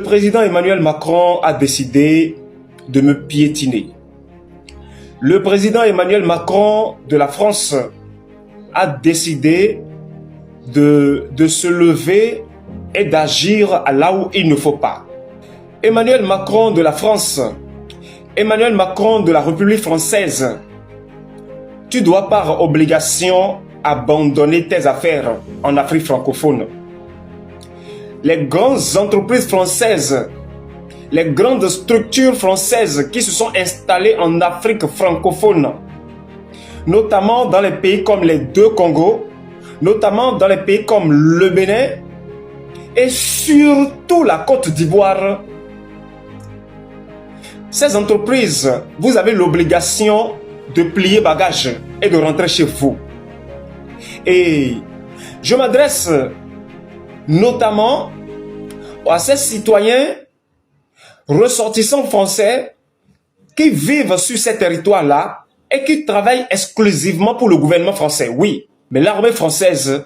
président Emmanuel Macron a décidé de me piétiner. Le président Emmanuel Macron de la France a décidé de se lever et d'agir là où il ne faut pas. Emmanuel Macron de la France, Emmanuel Macron de la République française, tu dois par obligation abandonner tes affaires en Afrique francophone. Les grandes entreprises françaises, les grandes structures françaises qui se sont installées en Afrique francophone, notamment dans les pays comme les deux Congos, notamment dans les pays comme le Bénin et surtout la Côte d'Ivoire. Ces entreprises, vous avez l'obligation de plier bagages et de rentrer chez vous. Et je m'adresse notamment à ces citoyens ressortissants français qui vivent sur ces territoires-là et qui travaillent exclusivement pour le gouvernement français. Oui, mais l'armée française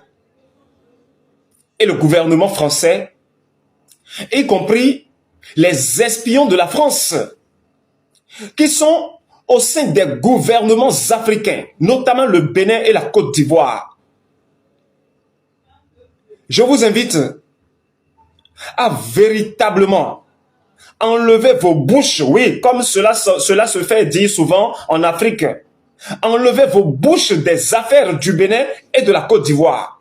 et le gouvernement français, y compris les espions de la France, qui sont au sein des gouvernements africains, notamment le Bénin et la Côte d'Ivoire. Je vous invite à véritablement enlever vos bouches, oui, comme cela se fait dire souvent en Afrique. Enlevez vos bouches des affaires du Bénin et de la Côte d'Ivoire.